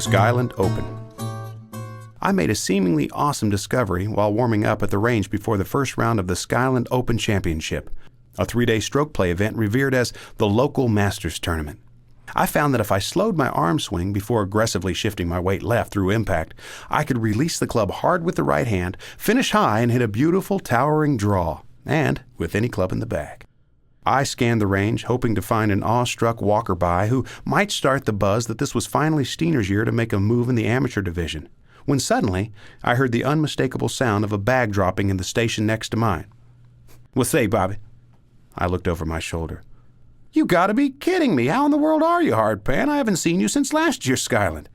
the Skyland Open. I made a seemingly awesome discovery while warming up at the range before the first round of the Skyland Open Championship, a 3-day stroke play event revered as the local Masters tournament. I found that if I slowed my arm swing before aggressively shifting my weight left through impact, I could release the club hard with the right hand, finish high, and hit a beautiful towering draw, and with any club in the bag. I scanned the range, hoping to find an awestruck walker-by who might start the buzz that this was finally Steiner's year to make a move in the amateur division, when suddenly I heard the unmistakable sound of a bag dropping in the station next to mine. "Well, say, Bobby." I looked over my shoulder. "You gotta be kidding me. How in the world are you, Hardpan? I haven't seen you since last year's Skyland."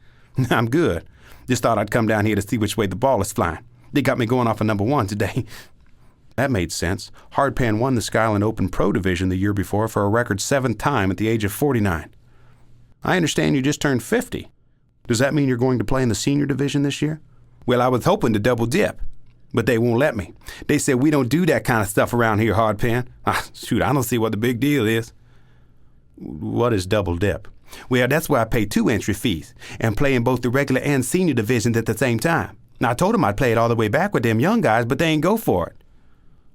"I'm good. Just thought I'd come down here to see which way the ball is flying. They got me going off of number 1 today." That made sense. Hardpan won the Skyland Open Pro Division the year before for a record 7th time at the age of 49. "I understand you just turned 50. Does that mean you're going to play in the senior division this year?" "Well, I was hoping to double dip, but they won't let me. They said we don't do that kind of stuff around here, Hardpan." Shoot, I don't see what the big deal is." "What is double dip?" "Well, that's where I pay 2 entry fees and play in both the regular and senior divisions at the same time. Now, I told them I'd play it all the way back with them young guys, but they ain't go for it."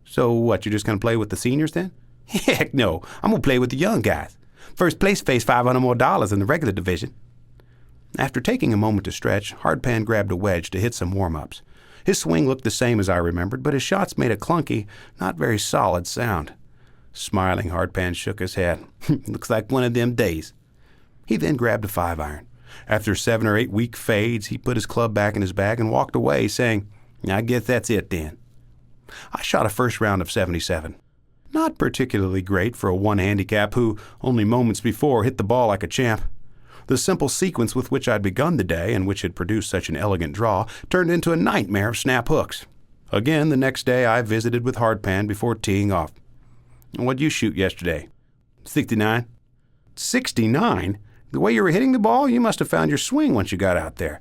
"So what, you're just going to play with the seniors then?" "Heck no, I'm going to play with the young guys. First place pays $500 more in the regular division." After taking a moment to stretch, Hardpan grabbed a wedge to hit some warm-ups. His swing looked the same as I remembered, but his shots made a clunky, not very solid sound. Smiling, Hardpan shook his head. "Looks like one of them days." He then grabbed a 5-iron. After 7 or 8 weak fades, he put his club back in his bag and walked away, saying, "I guess that's it then." I shot a first round of 77. Not particularly great for a 1 handicap who, only moments before, hit the ball like a champ. The simple sequence with which I'd begun the day, and which had produced such an elegant draw, turned into a nightmare of snap hooks. Again, the next day I visited with Hardpan before teeing off. "What'd you shoot yesterday?" 69. 69? The way you were hitting the ball, you must have found your swing once you got out there."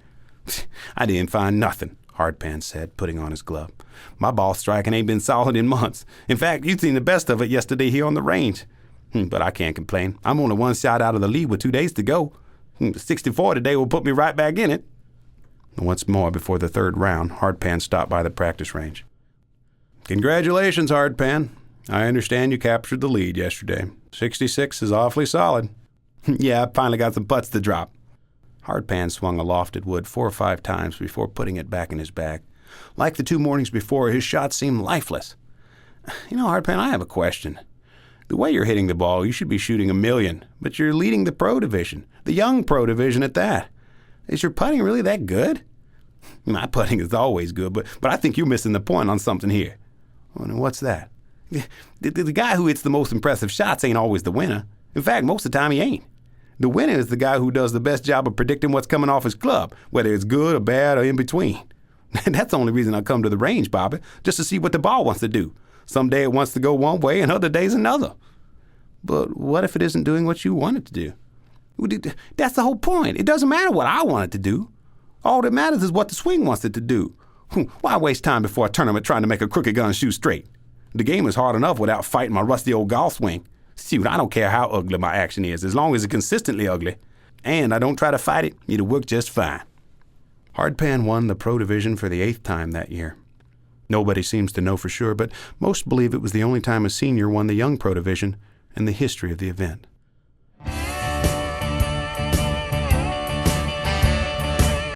"I didn't find nothing," Hardpan said, putting on his glove. "My ball striking ain't been solid in months. In fact, you'd seen the best of it yesterday here on the range. But I can't complain. I'm only 1 shot out of the lead with 2 days to go. 64 today will put me right back in it." Once more, before the 3rd round, Hardpan stopped by the practice range. "Congratulations, Hardpan. I understand you captured the lead yesterday. 66 is awfully solid." "Yeah, I finally got some putts to drop." Hardpan swung a lofted wood 4 or 5 times before putting it back in his bag. Like the 2 mornings before, his shots seemed lifeless. "You know, Hardpan, I have a question. The way you're hitting the ball, you should be shooting 1,000,000, but you're leading the pro division, the young pro division at that. Is your putting really that good?" "My putting is always good, but I think you're missing the point on something here." "Well, what's that?" The guy who hits the most impressive shots ain't always the winner. In fact, most of the time he ain't. The winner is the guy who does the best job of predicting what's coming off his club, whether it's good or bad or in between. That's the only reason I come to the range, Bobby, just to see what the ball wants to do. Some day it wants to go one way and other days another." "But what if it isn't doing what you want it to do?" "That's the whole point. It doesn't matter what I want it to do. All that matters is what the swing wants it to do. Why waste time before a tournament trying to make a crooked gun shoot straight? The game is hard enough without fighting my rusty old golf swing. Shoot, I don't care how ugly my action is, as long as it's consistently ugly. And I don't try to fight it, it'll work just fine." Hardpan won the pro division for the 8th time that year. Nobody seems to know for sure, but most believe it was the only time a senior won the young pro division in the history of the event.